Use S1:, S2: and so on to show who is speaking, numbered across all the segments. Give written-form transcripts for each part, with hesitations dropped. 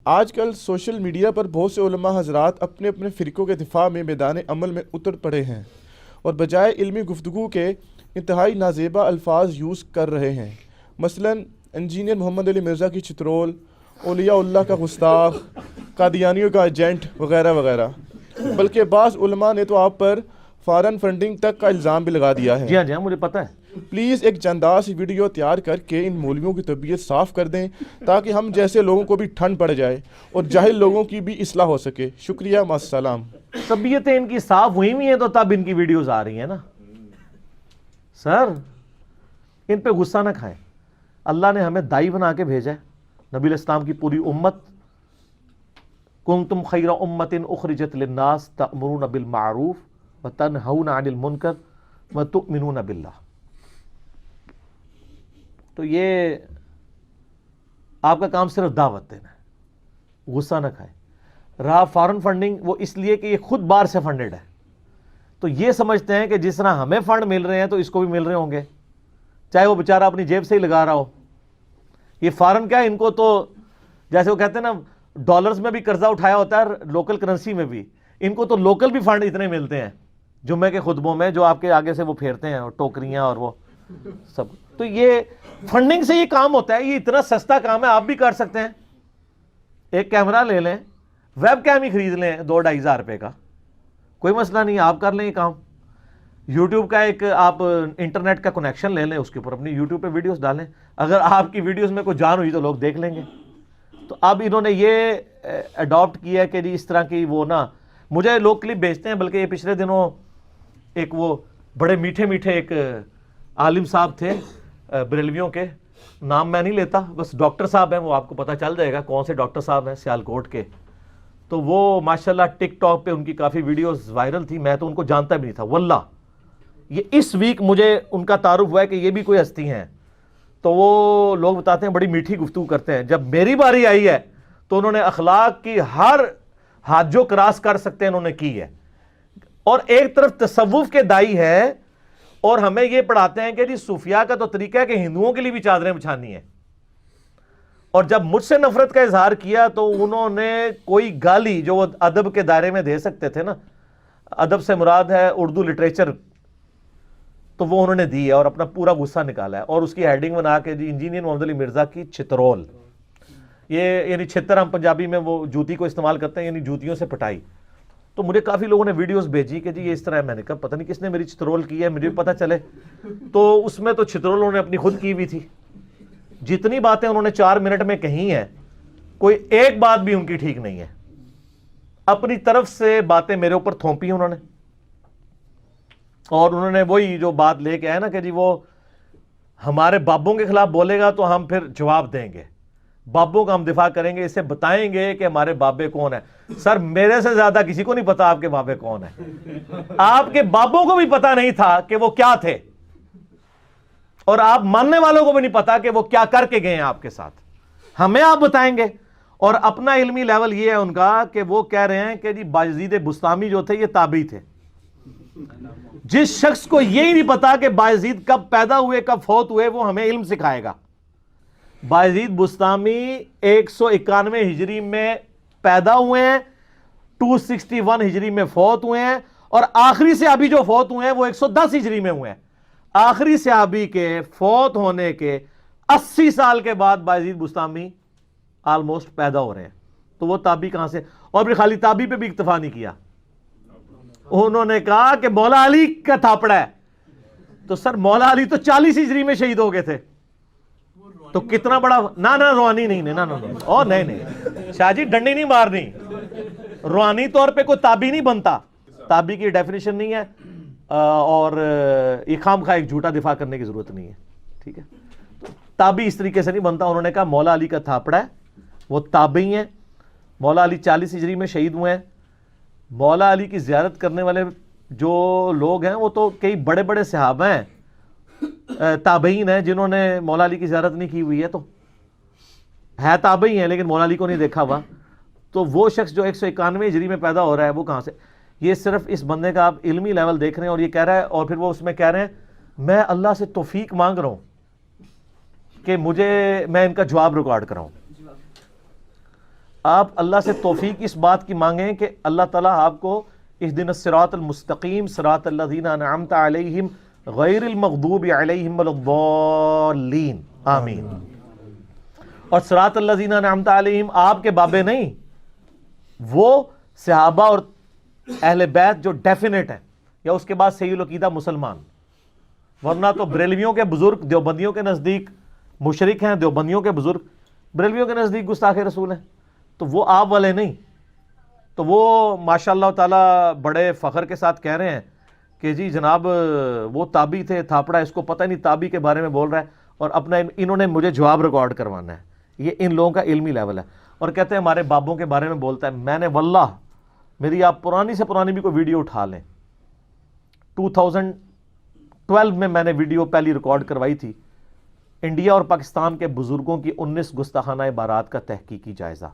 S1: آج کل social media پر بہت سے علماء حضرات اپنے اپنے فرقوں کے دفاع میں میدان عمل میں اتر پڑے ہیں اور بجائے علمی گفتگو کے انتہائی نازیبا الفاظ یوز کر رہے ہیں، مثلا انجینئر محمد علی مرزا کی چترول، اولیاء اللہ کا گستاخ، قادیانیوں کا ایجنٹ وغیرہ وغیرہ۔ بلکہ بعض علماء نے تو آپ پر فارن فنڈنگ تک کا الزام بھی لگا دیا ہے۔
S2: جی ہاں مجھے پتہ ہے۔
S1: پلیز ایک جاندار سی ویڈیو تیار کر کے ان مولویوں کی طبیعت صاف کر دیں تاکہ ہم جیسے لوگوں کو بھی ٹھنڈ پڑ جائے اور جاہل لوگوں کی بھی اصلاح ہو سکے۔ شکریہ، مع السلام۔
S2: طبیعتیں ان کی صاف ہوئی ہوئی ہیں تو تب ان کی ویڈیوز آ رہی ہیں نا۔ سر ان پہ غصہ نہ کھائیں، اللہ نے ہمیں دائی بنا کے بھیجا ہے، نبی الاسلام کی پوری امت، کنتم خیر امت اخرجت للناس تأمرون بالمعروف وتنہون عن المنکر وتؤمنون باللہ۔ تو یہ آپ کا کام صرف دعوت دینا ہے، غصہ نہ کھائیں۔ رہا فارن فنڈنگ، وہ اس لیے کہ یہ خود باہر سے فنڈڈ ہے، تو یہ سمجھتے ہیں کہ جس طرح ہمیں فنڈ مل رہے ہیں تو اس کو بھی مل رہے ہوں گے، چاہے وہ بیچارہ اپنی جیب سے ہی لگا رہا ہو۔ یہ فارن کیا ہے، ان کو تو جیسے وہ کہتے ہیں نا ڈالرز میں بھی قرضہ اٹھایا ہوتا ہے، لوکل کرنسی میں بھی، ان کو تو لوکل بھی فنڈ اتنے ملتے ہیں جمعے کے خطبوں میں جو آپ کے آگے سے وہ پھیرتے ہیں اور ٹوکریاں اور وہ سب۔ تو یہ فنڈنگ سے یہ کام ہوتا ہے، یہ اتنا سستا کام ہے، آپ بھی کر سکتے ہیں۔ ایک کیمرہ لے لیں، ویب کیم ہی خرید لیں 2-2.5 ہزار روپے کا، کوئی مسئلہ نہیں، آپ کر لیں یہ کام۔ یوٹیوب کا ایک آپ انٹرنیٹ کا کنیکشن لے لیں، اس کے اوپر اپنی یوٹیوب پہ ویڈیوز ڈالیں، اگر آپ کی ویڈیوز میں کوئی جان ہوئی تو لوگ دیکھ لیں گے۔ تو اب انہوں نے یہ اڈاپٹ کیا کہ جی اس طرح کی وہ نا، مجھے لوگ کلپ بھیجتے ہیں، بلکہ یہ پچھلے دنوں ایک وہ بڑے میٹھے میٹھے ایک عالم صاحب تھے بریلویوں کے، نام میں نہیں لیتا، بس ڈاکٹر صاحب ہیں، وہ آپ کو پتہ چل جائے گا کون سے ڈاکٹر صاحب ہیں، سیالکوٹ کے۔ تو وہ ماشاءاللہ ٹک ٹاک پہ ان کی کافی ویڈیوز وائرل تھی، میں تو ان کو جانتا بھی نہیں تھا واللہ، یہ اس ویک مجھے ان کا تعارف ہوا ہے کہ یہ بھی کوئی ہستی ہیں۔ تو وہ لوگ بتاتے ہیں بڑی میٹھی گفتگو کرتے ہیں، جب میری باری آئی ہے تو انہوں نے اخلاق کی ہر حد جو کراس کر سکتے ہیں انہوں نے کی ہے۔ اور ایک طرف تصوف کے دائی ہے اور ہمیں یہ پڑھاتے ہیں کہ جی صوفیاء کا تو طریقہ ہے کہ ہندوؤں کے لیے بھی چادریں بچھانی ہیں، اور جب مجھ سے نفرت کا اظہار کیا تو انہوں نے کوئی گالی جو وہ ادب کے دائرے میں دے سکتے تھے نا، ادب سے مراد ہے اردو لٹریچر، تو وہ انہوں نے دی ہے اور اپنا پورا غصہ نکالا ہے، اور اس کی ہیڈنگ بنا کے جی انجینئر محمد علی مرزا کی چترول، یہ یعنی چھتر ہم پنجابی میں وہ جوتی کو استعمال کرتے ہیں، یعنی جوتیوں سے پٹائی۔ تو مجھے کافی لوگوں نے ویڈیوز بھیجی کہ جی یہ اس طرح ہے، میں نے کہا پتہ نہیں کس نے میری چترول کی ہے، مجھے بھی پتہ چلے۔ تو اس میں تو چترول انہوں نے اپنی خود کی ہوئی تھی، جتنی باتیں انہوں نے 4 منٹ میں کہی ہیں کوئی ایک بات بھی ان کی ٹھیک نہیں ہے، اپنی طرف سے باتیں میرے اوپر تھوپی انہوں نے، اور انہوں نے وہی جو بات لے کے آئے نا کہ جی وہ ہمارے بابوں کے خلاف بولے گا تو ہم پھر جواب دیں گے، بابوں کا ہم دفاع کریں گے، اسے بتائیں گے کہ ہمارے بابے کون ہیں۔ سر میرے سے زیادہ کسی کو نہیں پتا آپ کے بابے کون ہیں، آپ کے بابوں کو بھی پتا نہیں تھا کہ وہ کیا تھے، اور آپ ماننے والوں کو بھی نہیں پتا کہ وہ کیا کر کے گئے ہیں آپ کے ساتھ، ہمیں آپ بتائیں گے۔ اور اپنا علمی لیول یہ ہے ان کا کہ وہ کہہ رہے ہیں کہ جی بایزید بستامی جو تھے یہ تابعی تھے۔ جس شخص کو یہی نہیں پتا کہ بایزید کب پیدا ہوئے کب فوت ہوئے وہ ہمیں علم سکھائے گا۔ بایزید بستامی 191 ہجری میں پیدا ہوئے ہیں، 261 ہجری میں فوت ہوئے ہیں، اور آخری صحابی جو فوت ہوئے ہیں وہ 110 ہجری میں ہوئے ہیں۔ آخری صحابی کے فوت ہونے کے 80 سال کے بعد بایزید بستامی آلموسٹ پیدا ہو رہے ہیں، تو وہ تابعی کہاں سے؟ اور پھر خالی تابعی پہ بھی اکتفا نہیں کیا، انہوں نے کہا کہ مولا علی کا تھاپڑا ہے۔ تو سر مولا علی تو 40 ہجری میں شہید ہو گئے تھے، تو کتنا بڑا نا روحانی نہیں، نہیں شاہ جی ڈنڈی نہیں مارنی، روحانی طور پہ کوئی تابعی نہیں بنتا، تابعی کی ڈیفینیشن نہیں ہے، اور یہ خام خواہ ایک جھوٹا دفاع کرنے کی ضرورت نہیں ہے، ٹھیک ہے؟ تابعی اس طریقے سے نہیں بنتا۔ انہوں نے کہا مولا علی کا تھاپڑا ہے، وہ تابعی ہیں، مولا علی 40 ہجری میں شہید ہوئے ہیں۔ مولا علی کی زیارت کرنے والے جو لوگ ہیں وہ تو کئی بڑے بڑے صحابہ ہیں، تابعین ہیں جنہوں نے مولا علی کی زیارت نہیں کی ہوئی ہے، تو ہے تابعی ہیں لیکن مولا علی کو نہیں دیکھا ہوا۔ تو وہ شخص جو 191 ہجری میں پیدا ہو رہا ہے وہ کہاں سے؟ یہ صرف اس بندے کا آپ علمی لیول دیکھ رہے ہیں، اور یہ کہہ رہا ہے، اور پھر وہ اس میں کہہ رہے ہیں میں اللہ سے توفیق مانگ رہا ہوں کہ میں ان کا جواب ریکارڈ کراؤں۔ آپ اللہ سے توفیق اس بات کی مانگیں کہ اللہ تعالیٰ آپ کو اہدنا الصراط المستقیم صراط الذین انعمت علیہم غیر المغضوب علیہم ولا الضالین آمین. اور صراط الذین انعمت علیہم آپ کے بابے نہیں، وہ صحابہ اور اہل بیت جو ڈیفینیٹ ہیں، یا اس کے بعد صحیح العقیدہ مسلمان. ورنہ تو بریلویوں کے بزرگ دیوبندیوں کے نزدیک مشرک ہیں، دیوبندیوں کے بزرگ بریلویوں کے نزدیک گستاخ رسول ہیں. تو وہ آپ والے نہیں. تو وہ ماشاء اللہ تعالیٰ بڑے فخر کے ساتھ کہہ رہے ہیں کہ جی جناب وہ تابی تھے، تھاپڑا اس کو پتہ نہیں تابی کے بارے میں بول رہا ہے، اور اپنا انہوں نے مجھے جواب ریکارڈ کروانا ہے. یہ ان لوگوں کا علمی لیول ہے. اور کہتے ہیں ہمارے بابوں کے بارے میں بولتا ہے. میں نے واللہ میری آپ پرانی سے پرانی بھی کوئی ویڈیو اٹھا لیں، 2012 میں نے ویڈیو پہلی ریکارڈ کروائی تھی، انڈیا اور پاکستان کے بزرگوں کی 19 گستاخانہ عبارات کا تحقیقی جائزہ،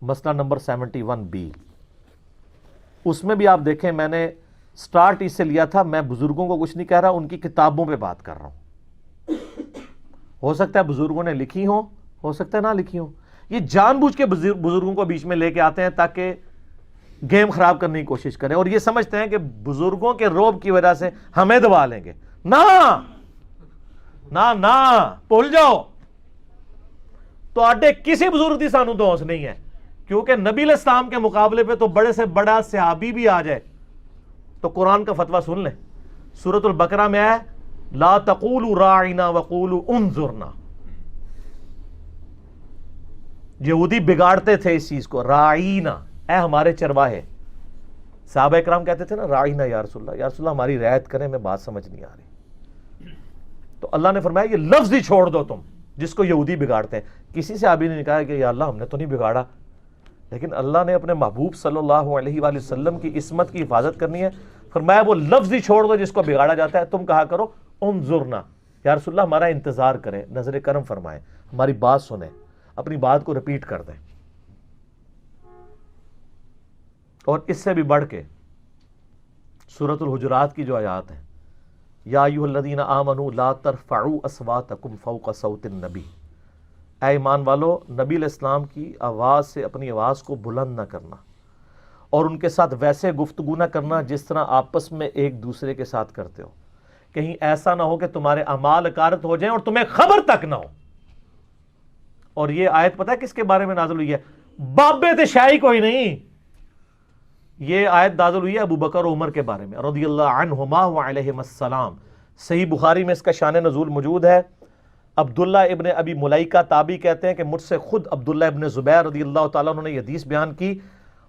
S2: مسئلہ نمبر 71B. اس میں بھی آپ دیکھیں میں نے سٹارٹ اس سے لیا تھا، میں بزرگوں کو کچھ نہیں کہہ رہا، ان کی کتابوں پہ بات کر رہا ہوں. ہو سکتا ہے بزرگوں نے لکھی ہو سکتا ہے نہ لکھی ہوں. یہ جان بوجھ کے بزرگوں کو بیچ میں لے کے آتے ہیں تاکہ گیم خراب کرنے کی کوشش کریں، اور یہ سمجھتے ہیں کہ بزرگوں کے روب کی وجہ سے ہمیں دبا لیں گے. نہ بھول جاؤ. تو آڈے کسی بزرگ دی سانو دوست نہیں ہے، کیونکہ نبی علیہ السلام کے مقابلے پہ تو بڑے سے بڑا صحابی بھی آ جائے تو قرآن کا فتویٰ سن لیں. سورۃ البقرہ میں ہے لا تقولوا راعنا وقولوا انظرنا. یہودی بگاڑتے تھے اس چیز کو، راعینا اے ہمارے چرواہے. صحابہ اکرام کہتے تھے نا راعینا یا رسول اللہ ہماری رعایت کریں، میں بات سمجھ نہیں آ رہی. تو اللہ نے فرمایا یہ لفظ ہی چھوڑ دو تم جس کو یہودی بگاڑتے ہیں. کسی صحابی نے کہا کہ یا اللہ ہم نے تو نہیں بگاڑا، لیکن اللہ نے اپنے محبوب صلی اللہ علیہ وآلہ وسلم کی عصمت کی حفاظت کرنی ہے. فرمایا وہ لفظ ہی چھوڑ دو جس کو بگاڑا جاتا ہے. تم کہا کرو انظرنا، یا رسول اللہ ہمارا انتظار کریں، نظر کرم فرمائیں، ہماری بات سنیں، اپنی بات کو ریپیٹ کر دیں. اور اس سے بھی بڑھ کے سورۃ الحجرات کی جو آیات ہیں، یا ایھا الذین آمنوا لا ترفعوا اصواتکم فوق صوت النبی، اے ایمان والو نبی علیہ السلام کی آواز سے اپنی آواز کو بلند نہ کرنا، اور ان کے ساتھ ویسے گفتگو نہ کرنا جس طرح آپس میں ایک دوسرے کے ساتھ کرتے ہو، کہیں ایسا نہ ہو کہ تمہارے اعمال اکارت ہو جائیں اور تمہیں خبر تک نہ ہو. اور یہ آیت پتہ ہے کس کے بارے میں نازل ہوئی ہے؟ بابے تے شاہی کوئی نہیں. یہ آیت نازل ہوئی ہے ابو بکر اور عمر کے بارے میں رضی اللہ عنہما وعلیہم السلام. صحیح بخاری میں اس کا شان نزول موجود ہے. عبداللہ ابن ابی ملیکہ تابعی کہتے ہیں کہ مجھ سے خود عبداللہ ابن زبیر رضی اللہ تعالیٰ عنہ نے یہ حدیث بیان کی،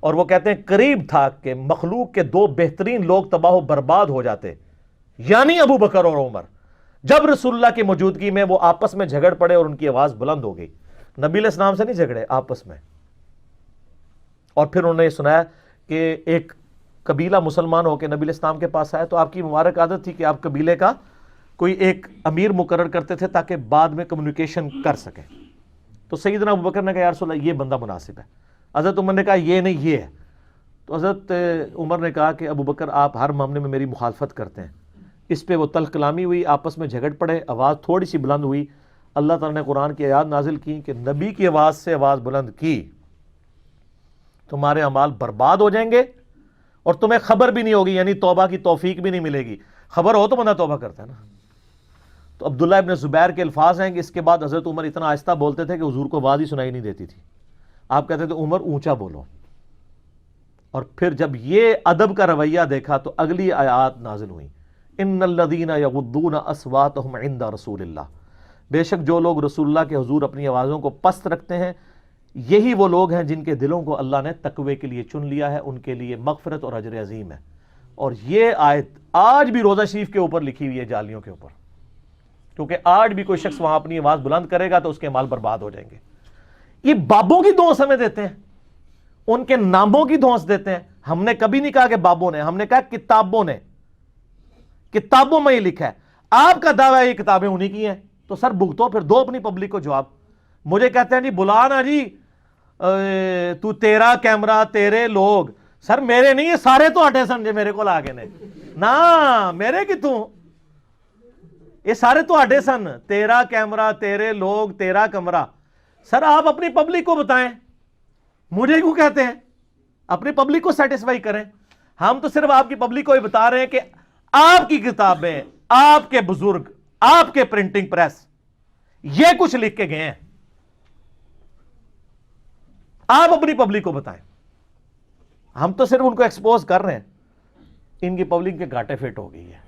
S2: اور وہ کہتے ہیں قریب تھا کہ مخلوق کے دو بہترین لوگ تباہ و برباد ہو جاتے، یعنی ابو بکر اور عمر، جب رسول اللہ کی موجودگی میں وہ آپس میں جھگڑ پڑے اور ان کی آواز بلند ہو گئی. نبی علیہ السلام سے نہیں جھگڑے، آپس میں. اور پھر انہوں نے یہ سنایا کہ ایک قبیلہ مسلمان ہو کے نبی علیہ السلام کے پاس آیا، تو آپ کی مبارک عادت تھی کہ آپ قبیلے کا کوئی ایک امیر مقرر کرتے تھے تاکہ بعد میں کمیونیکیشن کر سکیں. تو سیدنا ابو بکر نے کہا یا رسول اللہ یہ بندہ مناسب ہے. حضرت عمر نے کہا یہ نہیں یہ ہے. تو حضرت عمر نے کہا کہ ابو بکر آپ ہر معاملے میں میری مخالفت کرتے ہیں. اس پہ وہ تلخ کلامی ہوئی، آپس میں جھگڑ پڑے، آواز تھوڑی سی بلند ہوئی. اللہ تعالیٰ نے قرآن کی آیات نازل کی کہ نبی کی آواز سے آواز بلند کی تمہارے اعمال برباد ہو جائیں گے اور تمہیں خبر بھی نہیں ہوگی، یعنی توبہ کی توفیق بھی نہیں ملے گی. خبر ہو تو بندہ توبہ کرتا ہے نا. تو عبداللہ ابن زبیر کے الفاظ ہیں کہ اس کے بعد حضرت عمر اتنا آہستہ بولتے تھے کہ حضور کو آواز ہی سنائی نہیں دیتی تھی. آپ کہتے تھے عمر اونچا بولو. اور پھر جب یہ ادب کا رویہ دیکھا تو اگلی آیات نازل ہوئیں، ان الذین یغضون اصواتهم عند رسول اللہ، بے شک جو لوگ رسول اللہ کے حضور اپنی آوازوں کو پست رکھتے ہیں یہی وہ لوگ ہیں جن کے دلوں کو اللہ نے تقوی کے لیے چن لیا ہے، ان کے لیے مغفرت اور اجر عظیم ہے. اور یہ آیت آج بھی روزہ شریف کے اوپر لکھی ہوئی ہے، جالیوں کے اوپر، کیونکہ آج بھی کوئی شخص وہاں اپنی آواز بلند کرے گا تو اس کے مال برباد ہو جائیں گے. یہ بابوں کی دھونس ہمیں دیتے ہیں، ان کے ناموں کی دھونس دیتے ہیں. ہم نے کبھی نہیں کہا کہ بابوں نے، ہم نے کہا کتابوں نے، کتابوں میں یہ لکھا ہے. آپ کا دعویٰ ہے یہ کتابیں انہی کی ہیں، تو سر بھگتو پھر دو اپنی پبلک کو جواب. مجھے کہتے ہیں جی بلا نا جی تو تیرا کیمرہ تیرے لوگ، سر میرے نہیں، یہ سارے تو اٹھے سن جے میرے کو آگے نے نا، میرے کتوں، یہ سارے تو اٹھے سن، تیرا کیمرہ تیرے لوگ تیرا کمرہ. سر آپ اپنی پبلک کو بتائیں مجھے کیوں کہتے ہیں؟ اپنی پبلک کو سیٹسفائی کریں. ہم تو صرف آپ کی پبلک کو ہی بتا رہے ہیں کہ آپ کی کتابیں، آپ کے بزرگ، آپ کے پرنٹنگ پریس یہ کچھ لکھ کے گئے ہیں. آپ اپنی پبلک کو بتائیں. ہم تو صرف ان کو ایکسپوز کر رہے ہیں. ان کی پبلک کے گھاٹے فٹ ہو گئی ہے،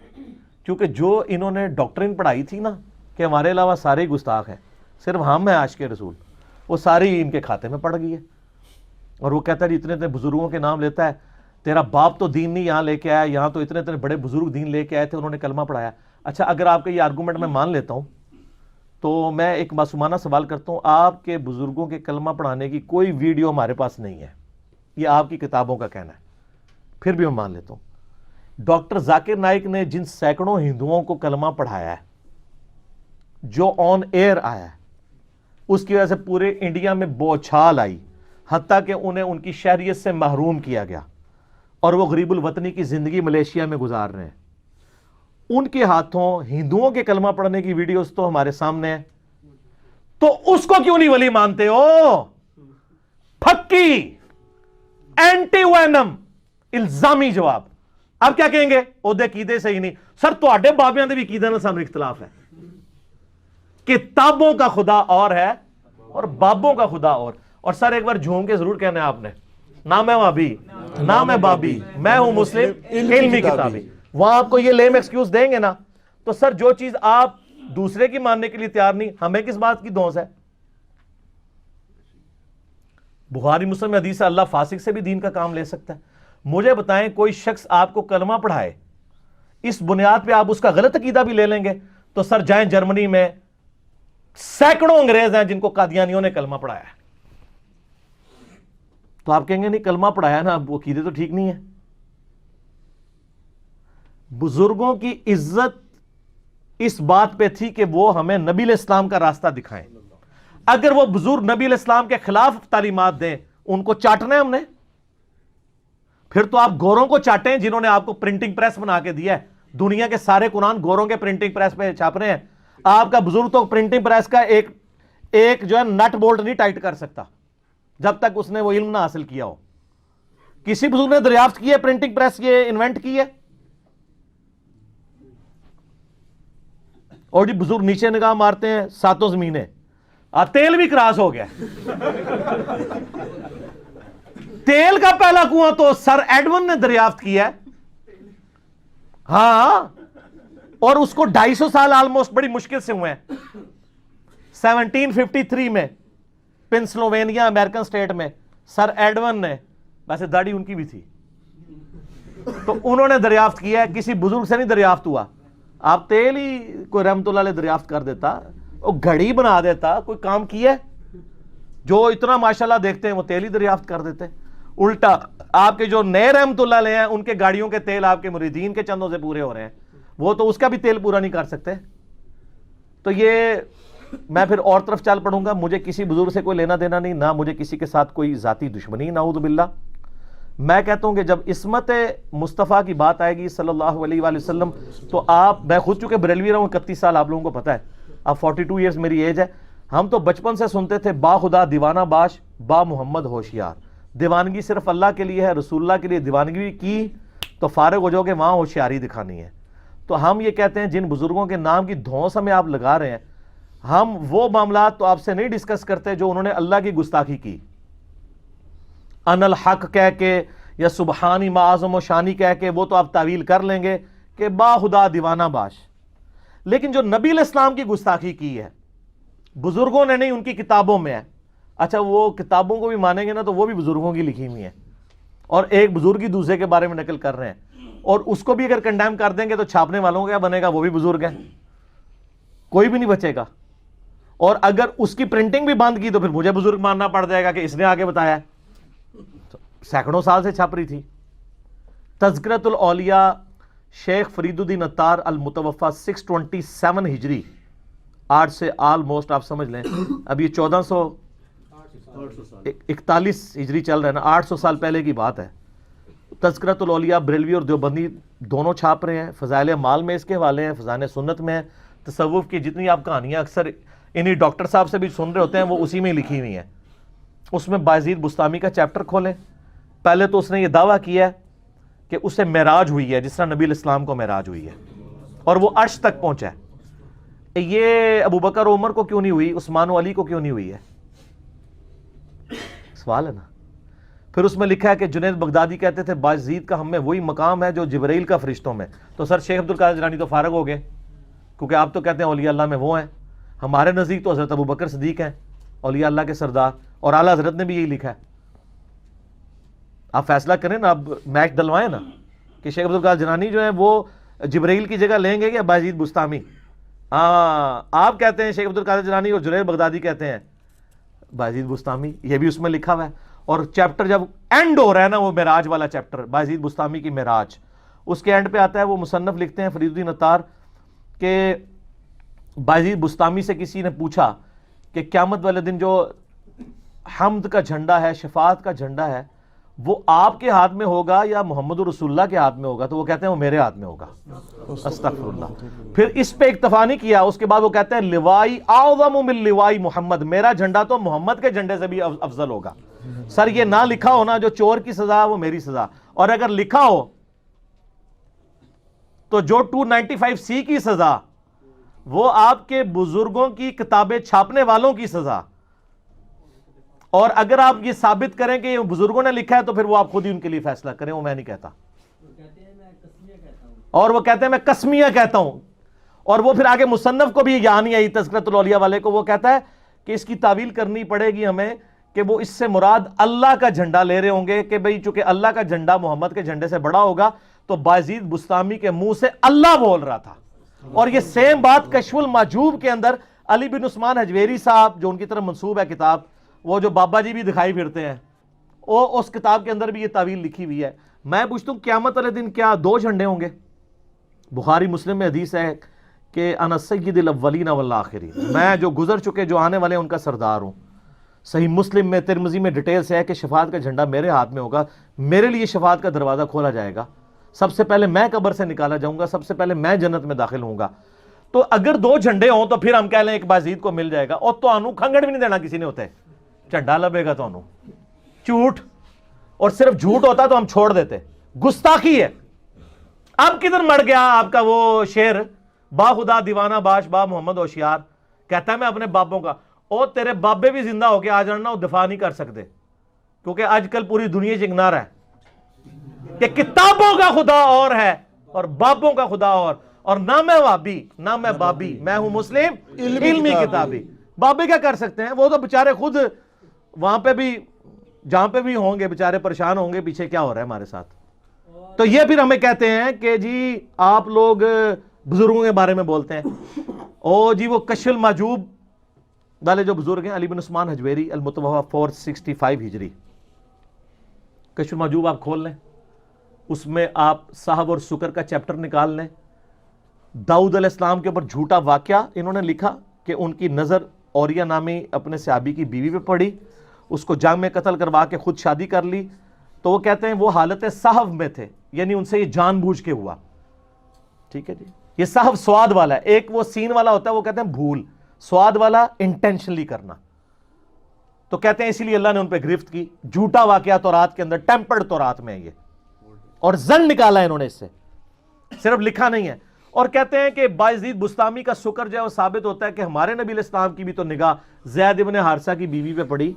S2: کیونکہ جو انہوں نے ڈاکٹرین پڑھائی تھی نا کہ ہمارے علاوہ سارے گستاخ ہیں، صرف ہم ہیں عاشق رسول، وہ ساری ان کے کھاتے میں پڑ گئی ہے. اور وہ کہتا ہے جی اتنے اتنے بزرگوں کے نام لیتا ہے، تیرا باپ تو دین نہیں یہاں لے کے آیا، یہاں تو اتنے اتنے بڑے بزرگ دین لے کے آئے تھے، انہوں نے کلمہ پڑھایا. اچھا اگر آپ کا یہ آرگومنٹ میں مان لیتا ہوں تو میں ایک معصومانہ سوال کرتا ہوں، آپ کے بزرگوں کے کلمہ پڑھانے کی کوئی ویڈیو ہمارے پاس نہیں ہے، یہ آپ کی کتابوں کا کہنا ہے، پھر بھی میں مان لیتا ہوں. ڈاکٹر ذاکر نائک نے جن سینکڑوں ہندوؤں کو کلمہ پڑھایا ہے، جو آن ایئر آیا ہے، اس کی وجہ سے پورے انڈیا میں بوچھال آئی، حتیٰ کہ انہیں ان کی شہریت سے محروم کیا گیا اور وہ غریب الوطنی کی زندگی ملیشیا میں گزار رہے ہیں. ان کے ہاتھوں ہندوؤں کے کلمہ پڑھنے کی ویڈیوز تو ہمارے سامنے ہیں، تو اس کو کیوں نہیں ولی مانتے ہو؟ پھکی اینٹی وینم الزامی جواب. اب کیا کہیں گے؟ عہدے عقیدے سے ہی نہیں سر، تواڈے بابیاں دے بھی عقیدے نال سانوں اختلاف ہے. کتابوں کا خدا اور ہے اور بابوں کا خدا اور سر ایک بار جھوم کے ضرور کہنا ہے آپ نے، نہ میں وہابی نہ میں بابی، میں ہوں مسلم علمی کتابی. وہاں آپ کو یہ لیم ایکسکیوز دیں گے نا، تو سر جو چیز آپ دوسرے کی ماننے کے لیے تیار نہیں، ہمیں کس بات کی دھونس ہے؟ بخاری مسلم میں حدیث ہے اللہ فاسق سے بھی دین کا کام لے سکتا ہے. مجھے بتائیں کوئی شخص آپ کو کلمہ پڑھائے، اس بنیاد پہ آپ اس کا غلط عقیدہ بھی لے لیں گے، تو سر جائیں جرمنی میں سینکڑوں انگریز ہیں جن کو قادیانیوں نے کلمہ پڑھایا ہے. تو آپ کہیں گے نہیں کلمہ پڑھایا نا، وہ عقیدے تو ٹھیک نہیں ہے. بزرگوں کی عزت اس بات پہ تھی کہ وہ ہمیں نبی علیہ السلام کا راستہ دکھائیں. اگر وہ بزرگ نبی علیہ السلام کے خلاف تعلیمات دیں، ان کو چاٹنا ہے ہم نے. پھر تو آپ گوروں کو چاٹیں جنہوں نے آپ کو پرنٹنگ پریس بنا کے دیا ہے. دنیا کے سارے قرآن گوروں کے پرنٹنگ پریس پہ چھاپ رہے ہیں. آپ کا بزرگ تو پرنٹنگ پریس کا ایک جو ہے نٹ بولٹ نہیں ٹائٹ کر سکتا جب تک اس نے وہ علم نہ حاصل کیا ہو. کسی بزرگ نے دریافت کی ہے پرنٹنگ پریس یہ انوینٹ کی ہے؟ اور جی بزرگ نیچے نگاہ مارتے ہیں ساتوں زمینیں، تیل بھی کراس ہو گیا. تیل کا پہلا کنواں تو سر ایڈون نے دریافت کیا ہے، ہاں، اور اس کو 250 سال آلموسٹ بڑی مشکل سے ہوئے ہیں. 1753 میں پنسلوینیا امریکن سٹیٹ میں سر ایڈون نے، ویسے داڑھی ان کی بھی تھی، تو انہوں نے دریافت کیا ہے، کسی بزرگ سے نہیں دریافت ہوا. آپ تیل ہی کوئی رحمت اللہ علیہ دریافت کر دیتا، وہ گھڑی بنا دیتا، کوئی کام کیا ہے؟ جو اتنا ماشاءاللہ دیکھتے ہیں وہ تیل ہی دریافت کر دیتے. الٹا آپ کے جو نئے رحمت اللہ علیہ ہیں ان کے گاڑیوں کے تیل آپ کے مریدین کے چندوں سے پورے ہو رہے ہیں، وہ تو اس کا بھی تیل پورا نہیں کر سکتے. تو یہ میں پھر اور طرف چل پڑوں گا. مجھے کسی بزرگ سے کوئی لینا دینا نہیں، نہ مجھے کسی کے ساتھ کوئی ذاتی دشمنی، نعوذ باللہ. میں کہتا ہوں کہ جب عصمت مصطفیٰ کی بات آئے گی صلی اللہ علیہ وآلہ وسلم، تو میں خود چونکہ بریلوی رہا ہوں 31 سال، آپ لوگوں کو پتا ہے، اب 42 ایئرز میری ایج ہے. ہم تو بچپن سے سنتے تھے با خدا دیوانہ باش با محمد ہوشیار. دیوانگی صرف اللہ کے لیے ہے، رسول اللہ کے لیے دیوانگی کی تو فارغ ہو جاؤ گے، وہاں ہوشیاری دکھانی ہے. تو ہم یہ کہتے ہیں جن بزرگوں کے نام کی دھونس ہمیں آپ لگا رہے ہیں، ہم وہ معاملات تو آپ سے نہیں ڈسکس کرتے جو انہوں نے اللہ کی گستاخی کی، ان الحق کہہ کے یا سبحانی معظم و شانی کہہ کے، وہ تو آپ تعویل کر لیں گے کہ با خدا دیوانہ باش. لیکن جو نبی علیہ السلام کی گستاخی کی ہے بزرگوں نے نہیں، ان کی کتابوں میں ہے. اچھا وہ کتابوں کو بھی مانیں گے نا تو وہ بھی بزرگوں کی لکھی ہوئی ہیں، اور ایک بزرگ ہی دوسرے کے بارے میں نقل کر رہے ہیں، اور اس کو بھی اگر کنڈیم کر دیں گے تو چھاپنے والوں کا کیا بنے گا؟ وہ بھی بزرگ ہیں، کوئی بھی نہیں بچے گا. اور اگر اس کی پرنٹنگ بھی بند کی تو پھر مجھے بزرگ ماننا پڑ جائے گا کہ اس نے آگے بتایا ہے. سینکڑوں سال سے چھپ رہی تھی. تذکرۃ الاولیاء شیخ فرید الدین عطار المتوفا 627 ہجری، آج سے آلموسٹ آپ سمجھ لیں اب یہ 1441 ہجری چل رہا ہے نا، 800 سال پہلے کی بات ہے. تذکرۃ الاولیاء بریلوی اور دیوبندی دونوں چھاپ رہے ہیں. فضائل اعمال میں اس کے حوالے ہیں، فضائل سنت میں ہیں. تصوف کی جتنی آپ کہانیاں اکثر انہی ڈاکٹر صاحب سے بھی سن رہے ہوتے ہیں وہ اسی میں لکھی ہوئی ہیں. اس میں بایزید بستامی کا چیپٹر کھولیں. پہلے تو اس نے یہ دعویٰ کیا ہے کہ اسے معراج ہوئی ہے جس طرح نبی علیہ السلام کو معراج ہوئی ہے اور وہ عرش تک پہنچا ہے. یہ ابو بکر عمر کو کیوں نہیں ہوئی, عثمان و علی کو کیوں نہیں ہوئی ہے؟ سوال ہے نا. پھر اس میں لکھا ہے کہ جنید بغدادی کہتے تھے بایزید کا ہم میں وہی مقام ہے جو جبرائیل کا فرشتوں میں. تو سر شیخ عبدالقادر جیلانی تو فارغ ہو گئے, کیونکہ آپ تو کہتے ہیں اولیاء اللہ میں وہ ہیں. ہمارے نزدیک تو حضرت ابو بکر صدیق ہیں اولیاء اللہ کے سردار, اور اعلیٰ حضرت نے بھی یہی لکھا ہے. آپ فیصلہ کریں نا, اب میچ ڈلوائیں نا کہ شیخ عبدالقادر جیلانی جو ہیں وہ جبرائیل کی جگہ لیں گے یا بایزید بستامی. ہاں آپ کہتے ہیں شیخ عبدالقادر جیلانی اور جنید بغدادی کہتے ہیں بایزید بستامی, یہ بھی اس میں لکھا ہوا ہے. اور چیپٹر جب اینڈ ہو رہا ہے نا, وہ معراج والا چیپٹر بایزید بستامی کی معراج, اس کے اینڈ پہ آتا ہے, وہ مصنف لکھتے ہیں فرید الدین عطار کہ بایزید بستامی سے کسی نے پوچھا کہ قیامت والے دن جو حمد کا جھنڈا ہے, شفاعت کا جھنڈا ہے, وہ آپ کے ہاتھ میں ہوگا یا محمد رسول اللہ کے ہاتھ میں ہوگا؟ تو وہ کہتے ہیں وہ میرے ہاتھ میں ہوگا. استغفر اللہ. پھر اس پہ اکتفا نہیں کیا, اس کے بعد وہ کہتے ہیں لوائی اعظم من لوائی محمد, میرا جھنڈا تو محمد کے جھنڈے سے بھی افضل ہوگا. سر یہ نہ لکھا ہو نا جو چور کی سزا وہ میری سزا, اور اگر لکھا ہو تو جو 295C کی سزا وہ آپ کے بزرگوں کی کتابیں چھاپنے والوں کی سزا. اور اگر آپ یہ ثابت کریں کہ یہ بزرگوں نے لکھا ہے تو پھر وہ آپ خود ہی ان کے لیے فیصلہ کریں, وہ میں نہیں کہتا. اور وہ کہتے ہیں میں قسمیہ کہتا ہوں. اور وہ پھر آگے مصنف کو بھی یاد نہیں آئی تذکرۃ الاولیاء والے کو, وہ کہتا ہے کہ اس کی تعویل کرنی پڑے گی ہمیں کہ وہ اس سے مراد اللہ کا جھنڈا لے رہے ہوں گے کہ بھئی چونکہ اللہ کا جھنڈا محمد کے جھنڈے سے بڑا ہوگا تو بایزید بستامی کے منہ سے اللہ بول رہا تھا. اور یہ سیم بات کشف المحجوب کے اندر علی بن عثمان حجویری صاحب جو ان کی طرف منسوب ہے کتاب, وہ جو بابا جی بھی دکھائی پھرتے ہیں, وہ اس کتاب کے اندر بھی یہ تعویل لکھی ہوئی ہے. میں پوچھتا ہوں قیامت والے دن کیا 2 جھنڈے ہوں گے؟ بخاری مسلم میں حدیث ہے کہ انا سید الاولین والآخرین, میں جو گزر چکے جو آنے والے ان کا سردار ہوں. صحیح مسلم میں ترمذی میں ڈیٹیل سے ہے کہ شفاعت کا جھنڈا میرے ہاتھ میں ہوگا, میرے لیے شفاعت کا دروازہ کھولا جائے گا, سب سے پہلے میں قبر سے نکالا جاؤں گا, سب سے پہلے میں جنت میں داخل ہوں گا. تو اگر 2 جھنڈے ہوں تو پھر ہم کہہ لیں ایک بایزید کو مل جائے گا, اور تو انو کھنگڑ بھی نہیں دینا کسی نے ہوتے, جھنڈا لبے گا تو انو جھوٹ, اور صرف جھوٹ ہوتا تو ہم چھوڑ دیتے. گستاخی ہے. اب کدھر مر گیا آپ کا وہ شعر, با خدا دیوانہ باش با محمد ہوشیار, کہتا ہے میں اپنے بابوں کا, اور تیرے بابے بھی زندہ ہو کے آ جانا وہ دفاع نہیں کر سکتے, کیونکہ آج کل پوری دنیا چنگنا رہا ہے کہ کتابوں کا خدا اور ہے اور بابوں کا خدا اور نہ میں وابی نہ میں بابی, میں ہوں مسلم علمی کتابی. بابے کیا کر سکتے ہیں, وہ تو بےچارے خود وہاں پہ بھی جہاں پہ بھی ہوں گے بےچارے پریشان ہوں گے پیچھے کیا ہو رہا ہے ہمارے ساتھ. تو یہ پھر ہمیں کہتے ہیں کہ جی آپ لوگ بزرگوں کے بارے میں بولتے ہیں, او جی وہ کشف المحجوب والے جو بزرگ ہیں علی بن عثمان حجویری المتوفی 465 ہجری, کشف المحجوب آپ کھول لیں, اس میں آپ صاحب اور سکر کا چیپٹر نکال لیں. داؤد علیہ السلام کے اوپر جھوٹا واقعہ انہوں نے لکھا کہ ان کی نظر اوریہ نامی اپنے صحابی کی بیوی پہ پڑی, اس کو جنگ میں قتل کروا کے خود شادی کر لی. تو وہ کہتے ہیں وہ حالت صحو میں تھے, یعنی ان سے یہ جان بوجھ کے ہوا. ٹھیک ہے جی, یہ صحو سواد والا ہے, ایک وہ سین والا ہوتا ہے وہ کہتے ہیں بھول, سواد والا انٹینشنلی کرنا. تو کہتے ہیں اسی لیے اللہ نے ان پہ گرفت کی. جھوٹا واقعہ تورات کے اندر, ٹیمپرڈ تورات میں یہ, اور زن نکالا ہے انہوں نے اس سے, صرف لکھا نہیں ہے. اور کہتے ہیں کہ بایزید بستامی کا سکر جو ہے وہ ثابت ہوتا ہے کہ ہمارے نبی علیہ السلام کی بھی تو نگاہ زید ابن حارثہ کی بیوی پہ پڑی,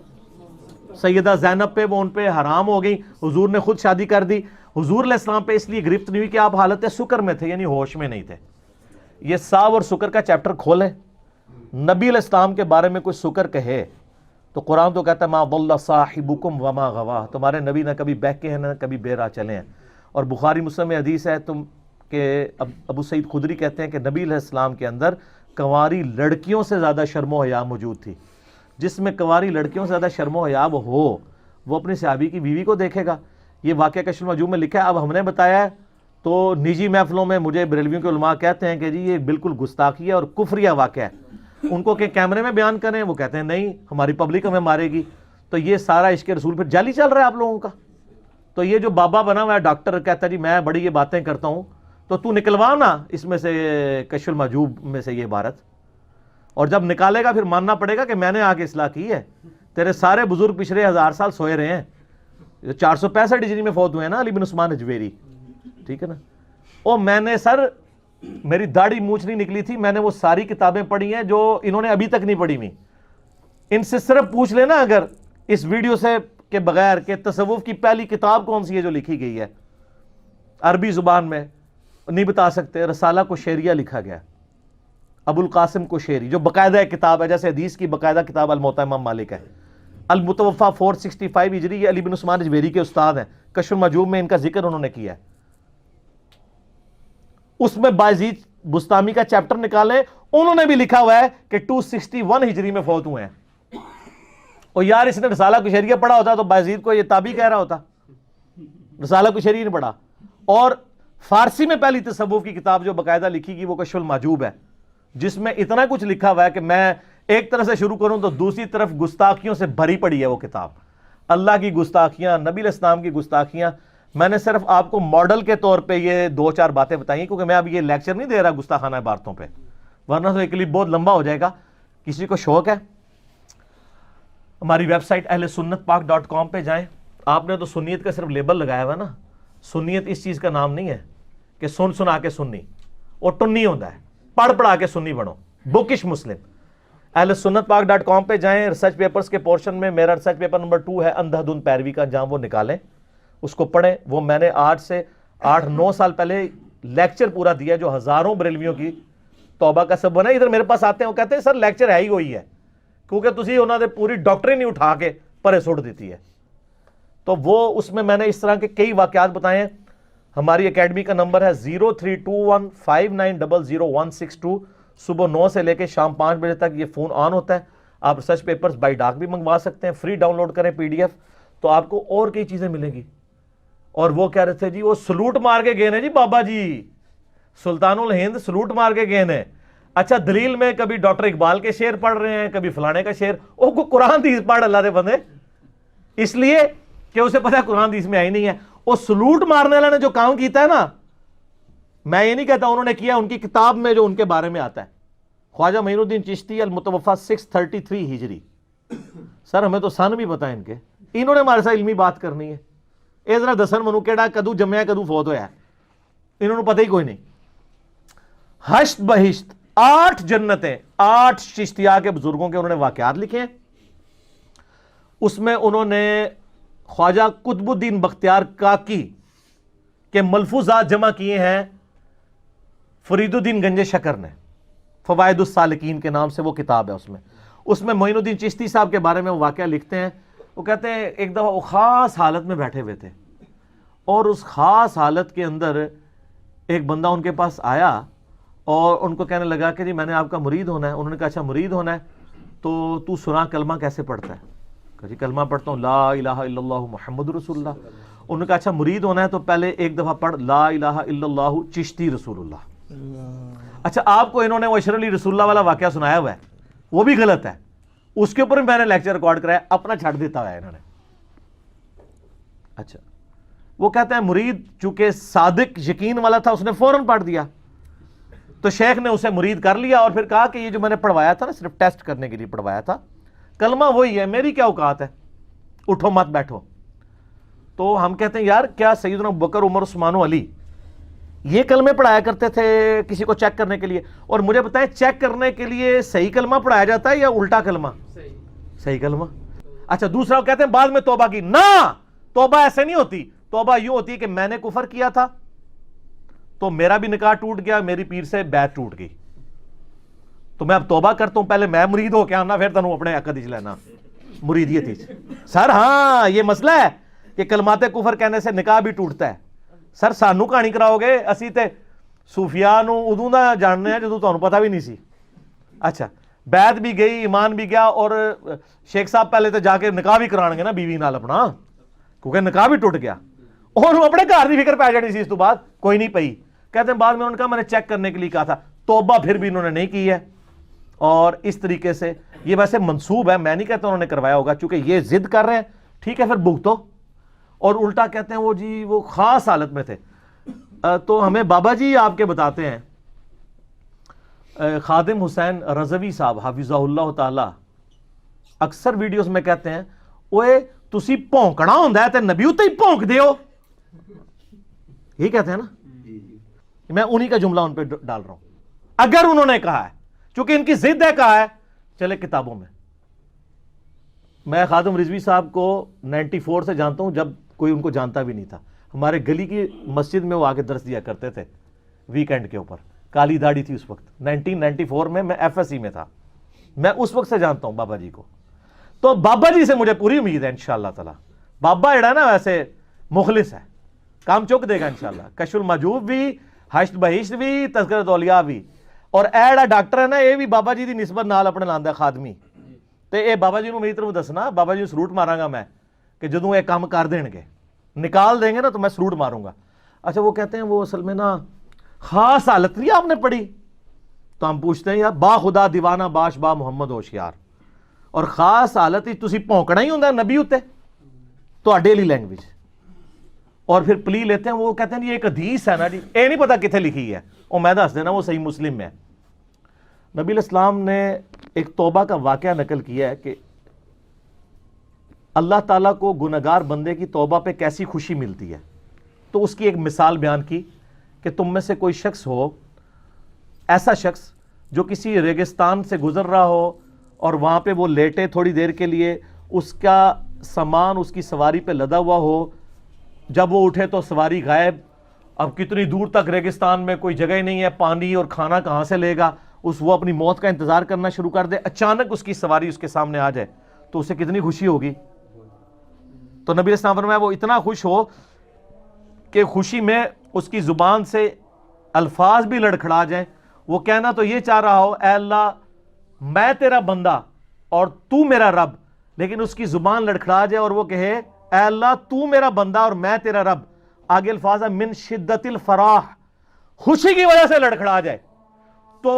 S2: سیدہ زینب پہ, وہ ان پہ حرام ہو گئی, حضور نے خود شادی کر دی. حضور علیہ السلام پہ اس لیے گرفت نہیں ہوئی کہ آپ حالت سکر میں تھے, یعنی ہوش میں نہیں تھے. یہ صاحب اور سکر کا چیپٹر کھولیں, نبی علیہ السلام کے بارے میں کوئی سکر کہے تو قرآن تو کہتا ہے ما ضل صاحبکم وما غوا, تمہارے نبی نہ کبھی بہکے ہیں نہ کبھی بے راہ چلے ہیں. اور بخاری مسلم میں حدیث ہے تم کہ ابو سعید خدری کہتے ہیں کہ نبی علیہ السلام کے اندر کنواری لڑکیوں سے زیادہ شرم و حیا موجود تھی. جس میں کنواری لڑکیوں سے زیادہ شرم و حیا ہو وہ اپنے صحابی کی بیوی کو دیکھے گا. یہ واقعہ کشف المحجوب میں لکھا ہے. اب ہم نے بتایا ہے تو نجی محفلوں میں مجھے بریلویوں کے علماء کہتے ہیں کہ جی یہ بالکل گستاخی ہے اور کفریہ واقعہ ہے. ان کو کہ کیمرے میں بیان کریں, وہ کہتے ہیں نہیں ہماری پبلک ہمیں مارے گی. تو یہ سارا عشق رسول پھر جعلی چل رہا ہے آپ لوگوں کا. تو یہ جو بابا بنا ہوا ہے ڈاکٹر کہتا ہے جی میں بڑی یہ باتیں کرتا ہوں, تو نکلوا نا اس میں سے کشف المحجوب میں سے یہ عبارت, اور جب نکالے گا پھر ماننا پڑے گا کہ میں نے آ کے اصلاح کی ہے. تیرے سارے بزرگ پچھلے 1000 سال سوئے رہے ہیں. 465 ہجری میں فوت ہوئے ہیں نا علی بن عثمان اجویری, ٹھیک ہے نا. اور میں نے سر میری داڑھی مونچھ نہیں نکلی تھی, میں نے وہ ساری کتابیں پڑھی ہیں جو انہوں نے ابھی تک نہیں پڑھی ہوئی. ان سے صرف پوچھ لینا اگر اس ویڈیو سے کے بغیر کہ تصوف کی پہلی کتاب کون سی ہے جو لکھی گئی ہے عربی زبان میں, نہیں بتا سکتے. رسالہ کوشیریہ لکھا گیا, ابو القاسم کوشیری, جو باقاعدہ کتاب ہے, جیسے حدیث کی باقاعدہ کتاب الموطا امام مالک ہے. المتوفا 465 ہجری, یہ علی بن عثمان اجویری کے استاد ہیں, کشف المجوب میں ان کا ذکر انہوں نے کیا ہے. اس میں بایزید بستامی کا چیپٹر نکالے, انہوں نے بھی لکھا ہوا ہے کہ 261 ہجری میں فوت ہوئے ہیں. اور یار اس نے رسالہ کوشیریہ پڑھا ہوتا تو بایزید کو یہ تابعی کہہ رہا ہوتا, رسالہ کوشیریہ نے پڑھا. اور فارسی میں پہلی تصوف کی کتاب جو باقاعدہ لکھی گئی وہ کشف المحجوب ہے, جس میں اتنا کچھ لکھا ہوا ہے کہ میں ایک طرف سے شروع کروں تو دوسری طرف گستاخیوں سے بھری پڑی ہے وہ کتاب. اللہ کی گستاخیاں, نبی علیہ السلام کی گستاخیاں. میں نے صرف آپ کو ماڈل کے طور پہ یہ 2-4 باتیں بتائی ہیں, کیونکہ میں اب یہ لیکچر نہیں دے رہا گستاخانہ عبارتوں پہ, ورنہ تو ایک کلپ بہت لمبا ہو جائے گا. کسی کو شوق ہے ہماری ویب سائٹ اہلسنتپاک.com پہ جائیں. آپ نے تو سنیت کا صرف لیبل لگایا ہوا ہے نا, سنیت اس چیز کا نام نہیں ہے کہ سن سنا کے سنی, اور ٹنی ہوتا ہے پڑھ پڑھا کے سنی بنو, بکش مسلم. اہلسنتپاک.com پہ جائیں, ریسرچ پیپرز کے پورشن میں میرا ریسرچ پیپر نمبر 2 ہے اندھا دھند پیروی کا, جہاں وہ نکالیں, اس کو پڑھیں. وہ میں نے آج سے 8-9 سال پہلے لیکچر پورا دیا جو ہزاروں بریلویوں کی توبہ کا سبب بنا. ادھر میرے پاس آتے ہیں, وہ کہتے ہیں سر لیکچر ہے ہی وہی ہے, کیونکہ تسی انہوں نے پوری ڈاکٹرین نہیں اٹھا کے پرے سوڑ دیتی ہے. تو وہ اس میں نے اس طرح کے کئی واقعات بتائے ہیں. ہماری اکیڈمی کا نمبر ہے 032159000162. صبح 9 سے لے کے شام 5 بجے تک یہ فون آن ہوتا ہے. آپ ریسرچ پیپرز بائی ڈاک بھی منگوا سکتے ہیں, فری ڈاؤن لوڈ کریں PDF, تو آپ کو اور کئی چیزیں ملیں گی. اور وہ کہہ رہے تھے جی وہ سلوٹ مار کے گئے نا جی بابا جی, سلطان الہند سلوٹ مار کے گئے نا. اچھا دلیل میں کبھی ڈاکٹر اقبال کے شعر پڑھ رہے ہیں, کبھی فلانے کا شعر, او کو قرآن حدیث پڑھ اللہ دے بندے, اس لیے کہ اسے پتہ ہے قرآن حدیث میں آئی نہیں ہے. وہ سلوٹ مارنے والے نے جو کام کیتا ہے نا, میں یہ نہیں کہتا انہوں نے کیا, ان کی کتاب میں جو ان کے بارے میں آتا ہے, خواجہ معین الدین چشتی المتوفا 633 ہجری. سر ہمیں تو سن بھی پتہ ہے ان کے, انہوں نے ہمارے ساتھ علمی بات کرنی ہے. اے ذرا دسن منو کیڑا کدو جمعہ کدو فوت ہویا ہے, انہوں نے پتہ ہی کوئی نہیں. حشت بہشت 8 جنتیں, 8 چشتیہ کے بزرگوں کے انہوں نے واقعات لکھے ہیں. اس میں انہوں نے خواجہ قطب الدین بختیار کاکی کے ملفوظات جمع کیے ہیں فرید الدین گنج شکر نے, فوائد السالکین کے نام سے وہ کتاب ہے. اس میں معین الدین چشتی صاحب کے بارے میں وہ واقعہ لکھتے ہیں. وہ کہتے ہیں ایک دفعہ وہ خاص حالت میں بیٹھے ہوئے تھے, اور اس خاص حالت کے اندر ایک بندہ ان کے پاس آیا اور ان کو کہنے لگا کہ جی میں نے آپ کا مرید ہونا ہے. انہوں نے کہا اچھا مرید ہونا ہے تو سنا کلمہ کیسے پڑھتا ہے؟ کہ جی کلمہ پڑھتا ہوں لا الہ الا اللہ محمد رسول اللہ. انہوں نے کہا اچھا مرید ہونا ہے تو پہلے ایک دفعہ پڑھ لا الہ الا اللہ چشتی رسول اللہ. اچھا آپ کو انہوں نے وہ اشرف علی رسول اللہ والا واقعہ سنایا ہوا ہے, وہ بھی غلط ہے, اس کے اوپر میں نے لیکچر ریکارڈ کرایا, اپنا چھڑ دیتا ہوا ہے انہوں نے. اچھا وہ کہتے ہیں مرید چونکہ صادق یقین والا تھا, اس نے فوراً پڑھ دیا, تو شیخ نے اسے مرید کر لیا اور پھر کہا کہ یہ جو میں نے پڑھوایا تھا نا صرف ٹیسٹ کرنے کے لیے پڑھوایا تھا, کلمہ وہی ہے, میری کیا اوقات ہے, اٹھو مت بیٹھو. تو ہم کہتے ہیں یار کیا سیدنا ابوبکر عمر عثمان و علی یہ کلمے پڑھایا کرتے تھے کسی کو چیک کرنے کے لیے؟ اور مجھے بتائیں چیک کرنے کے لیے صحیح کلمہ پڑھایا جاتا ہے یا الٹا کلمہ؟ صحیح کلمہ. اچھا دوسرا وہ کہتے ہیں بعد میں توبہ کی. نہ, توبہ ایسے نہیں ہوتی. توبہ یوں ہوتی ہے کہ میں نے کفر کیا تھا تو میرا بھی نکاح ٹوٹ گیا, میری پیر سے بیعت ٹوٹ گئی, تو میں اب توبہ کرتا ہوں, پہلے میں مرید ہو کے آنا پھر تنوں اپنے عقد لینا مریدیت ہی. سر ہاں یہ مسئلہ ہے کہ کلمات کفر کہنے سے نکاح بھی ٹوٹتا ہے. سر سانو کہانی کراؤ گے, اسی تے صوفیاء نو ادوں دا جاننے ہیں جدوں تانوں پتہ بھی نہیں سی. اچھا بیعت بھی گئی, ایمان بھی گیا, اور شیخ صاحب پہلے تو جا کے نکاح بھی کران گے نا بیوی نال اپنا, کیونکہ نکاح بھی ٹوٹ گیا, اور اپنے گھر دی فکر پی جانی سی. اس تو بعد کوئی نہیں پئی. کہتے ہیں بعد میں انہوں نے کہا میں نے چیک کرنے کے لیے کہا تھا, توبہ پھر بھی انہوں نے نہیں کی ہے. اور اس طریقے سے یہ ویسے منسوب ہے, میں نہیں کہتا انہوں نے کروایا ہوگا, چونکہ یہ ضد کر رہے ہیں, ٹھیک ہے پھر بھگتو. اور الٹا کہتے ہیں وہ جی وہ خاص حالت میں تھے. تو ہمیں بابا جی آپ کے بتاتے ہیں, خادم حسین رضوی صاحب حفظہ اللہ تعالی, اکثر ویڈیوز میں کہتے ہیں اوے تسی بھونکنا ہوندا ہے تے نبی اتے ہی بھونک دیو, یہ کہتے ہیں نا. میں انہی کا جملہ ان پہ ڈال رہا ہوں. اگر انہوں نے کہا ہے, چونکہ ان کی ضد ہے, کہا ہے, چلے کتابوں میں. میں خادم رضوی صاحب کو 94 سے جانتا ہوں, جب کوئی ان کو جانتا بھی نہیں تھا. ہمارے گلی کی مسجد میں وہ آ کے درس دیا کرتے تھے ویکینڈ کے اوپر. کالی داڑھی تھی اس وقت, 1994 میں ایف ایس سی میں تھا. میں اس وقت سے جانتا ہوں بابا جی کو. تو بابا جی سے مجھے پوری امید ہے انشاءاللہ تعالی. بابا جڑا نا ویسے مخلص ہے, کام چک دے گا انشاءاللہ. کشف المحجوب بھی, حشت بہشت بھی, تذکرۃ اولیاء بھی. اور ایڑا ڈاکٹر ہے نا, یہ بھی بابا جی دی نسبت نال اپنے لاندا خادمی. تے اے بابا جی نو میری طرف دسنا, بابا جی سلوٹ ماراں گا میں کہ جدوں یہ کام کر دین گے, نکال دیں گے نا, تو میں سلوٹ ماروں گا. اچھا وہ کہتے ہیں وہ اصل میں نا خاص حالت نہیں آپ نے پڑھی. تو ہم پوچھتے ہیں یار با خدا دیوانہ باش با محمد ہوشیار, اور خاص حالت ہی تسی بھونکنا ہی ہوندا نبی اتے تو ڈیلی لینگویج. اور پھر پلی لیتے ہیں, وہ کہتے ہیں یہ ایک حدیث ہے نا جی, اے نہیں پتا کتنے لکھی ہے, اور میں دس دینا وہ صحیح مسلم میں ہے. نبی علیہ السلام نے ایک توبہ کا واقعہ نقل کیا ہے کہ اللہ تعالیٰ کو گنہگار بندے کی توبہ پہ کیسی خوشی ملتی ہے. تو اس کی ایک مثال بیان کی کہ تم میں سے کوئی شخص ہو, ایسا شخص جو کسی ریگستان سے گزر رہا ہو اور وہاں پہ وہ لیٹے تھوڑی دیر کے لیے, اس کا سامان اس کی سواری پہ لدا ہوا ہو, جب وہ اٹھے تو سواری غائب. اب کتنی دور تک ریگستان میں کوئی جگہ ہی نہیں ہے, پانی اور کھانا کہاں سے لے گا, وہ اپنی موت کا انتظار کرنا شروع کر دے. اچانک اس کی سواری اس کے سامنے آ جائے تو اسے کتنی خوشی ہوگی. تو نبی علیہ السلام فرمایا وہ اتنا خوش ہو کہ خوشی میں اس کی زبان سے الفاظ بھی لڑکھڑا جائیں. وہ کہنا تو یہ چاہ رہا ہو اے اللہ میں تیرا بندہ اور تو میرا رب, لیکن اس کی زبان لڑکھڑا جائے اور وہ کہے اے اللہ تو میرا بندہ اور میں تیرا رب. آگے الفاظ ہے من شدت الفراح, خوشی کی وجہ سے لڑکھڑا جائے. تو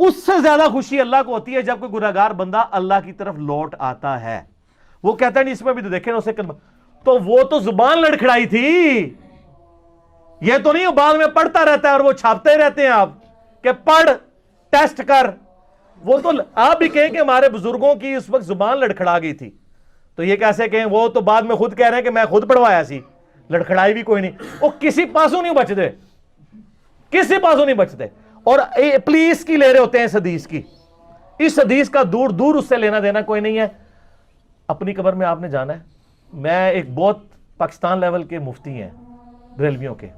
S2: اس سے زیادہ خوشی اللہ کو ہوتی ہے جب کوئی گنہگار بندہ اللہ کی طرف لوٹ آتا ہے. وہ کہتا ہے نہیں اس میں بھی تو دیکھیں اسے, تو وہ تو زبان لڑکھڑائی تھی, یہ تو نہیں بعد میں پڑھتا رہتا ہے اور وہ چھاپتے رہتے ہیں آپ کہ پڑھ ٹیسٹ کر. وہ تو آپ بھی کہیں کہ ہمارے بزرگوں کی اس وقت زبان لڑکھڑا گئی تھی, تو یہ کیسے کہیں, وہ تو بعد میں خود کہہ رہے ہیں کہ میں خود پڑھوایا سی, لڑکھڑائی بھی کوئی نہیں. وہ کسی پاسوں نہیں بچتے, کسی پاسوں نہیں بچتے. اور پلیز کی لے رہے ہوتے ہیں اس حدیث کی. اس حدیث کا دور دور اس سے لینا دینا کوئی نہیں ہے. اپنی قبر میں آپ نے جانا ہے. میں ایک بہت پاکستان لیول کے مفتی ہیں بریلویوں کے,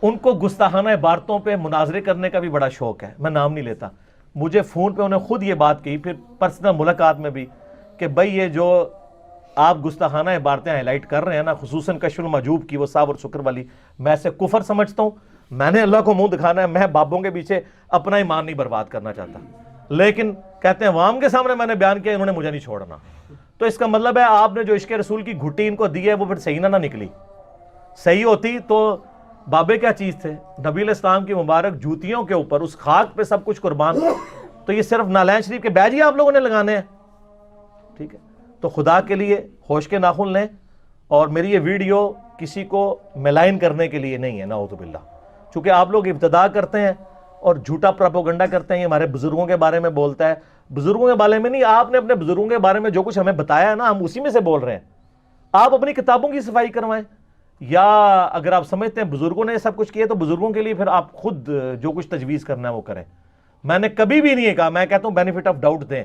S2: ان کو گستاخانہ عبارتوں پہ مناظرے کرنے کا بھی بڑا شوق ہے, میں نام نہیں لیتا. مجھے فون پہ انہیں خود یہ بات کہی, پھر پرسنل ملاقات میں بھی, کہ بھائی یہ جو آپ گستاخانہ عبارتیں ہائی لائٹ کر رہے ہیں نا, خصوصاً کشف المحجوب کی وہ صابر شکر والی, میں اسے کفر سمجھتا ہوں. میں نے اللہ کو منہ دکھانا ہے, میں بابوں کے پیچھے اپنا ایمان نہیں برباد کرنا چاہتا, لیکن کہتے ہیں عوام کے سامنے میں نے بیان کیا, انہوں نے مجھے نہیں چھوڑنا. تو اس کا مطلب ہے آپ نے جو عشق رسول کی گھٹی ان کو دی ہے وہ پھر صحیح نہ نکلی. صحیح ہوتی تو بابے کیا چیز تھے, نبی علیہ السلام کی مبارک جوتیوں کے اوپر اس خاک پہ سب کچھ قربان. تو یہ صرف نالین شریف کے بیج ہی آپ لوگوں نے لگانے ہیں, ٹھیک ہے. تو خدا کے لیے ہوش کے ناخن لیں, اور میری یہ ویڈیو کسی کو ملائن کرنے کے لیے نہیں ہے, نعوذ باللہ. چونکہ آپ لوگ ابتدا کرتے ہیں اور جھوٹا پروپیگنڈا کرتے ہیں, یہ ہمارے بزرگوں کے بارے میں بولتا ہے. بزرگوں کے بارے میں نہیں, آپ نے اپنے بزرگوں کے بارے میں جو کچھ ہمیں بتایا ہے نا, ہم اسی میں سے بول رہے ہیں. آپ اپنی کتابوں کی صفائی کروائیں, یا اگر آپ سمجھتے ہیں بزرگوں نے سب کچھ کیا تو بزرگوں کے لیے پھر آپ خود جو کچھ تجویز کرنا ہے وہ کریں. میں نے کبھی بھی نہیں کہا, میں کہتا ہوں بینیفٹ آف ڈاؤٹ دیں,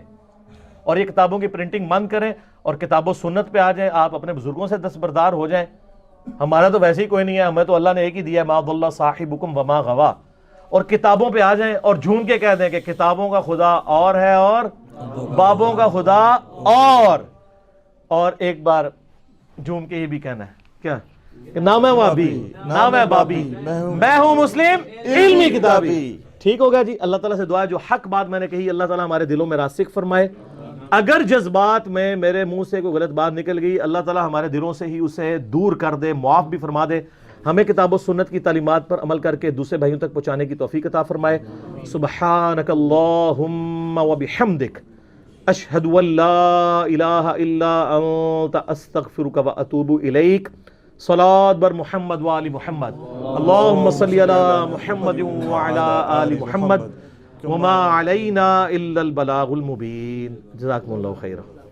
S2: اور یہ کتابوں کی پرنٹنگ بند کریں اور کتاب و سنت پہ آ جائیں. آپ اپنے بزرگوں سے دستبردار ہو جائیں. ہمارا تو ویسے ہی کوئی نہیں ہے, ہمیں تو اللہ نے ایک ہی دیا ہے, ما ضل صاحبکم وما غوا. اور کتابوں پہ آ جائیں اور جھوم کے کہہ دیں کہ کتابوں کا خدا اور ہے اور بابوں کا خدا اور ایک بار جھوم کے یہ بھی کہنا ہے کیا, نام ہے وابی نام ہے بابی, میں ہوں مسلم علمی کتابی. ٹھیک ہوگا جی. اللہ تعالیٰ سے دعا ہے جو حق بات میں نے کہی اللہ تعالیٰ ہمارے دلوں میں راسخ فرمائے. اگر جذبات میں میرے منہ سے کوئی غلط بات نکل گئی, اللہ تعالیٰ ہمارے دلوں سے ہی اسے دور کر دے, معاف بھی فرما دے. ہمیں کتاب و سنت کی تعلیمات پر عمل کر کے دوسرے بھائیوں تک پہنچانے کی توفیق عطا فرمائے. سبحانک اللہم و بحمدک اشہد ان لا الہ الا انت استغفرک و اتوب الیک. صلاۃ بر محمد و آل محمد. اللہم صلی علی محمد و علی آل محمد
S1: جزاکم
S2: وما علینا الا البلاغ المبین. جزاکم اللہ خیرا.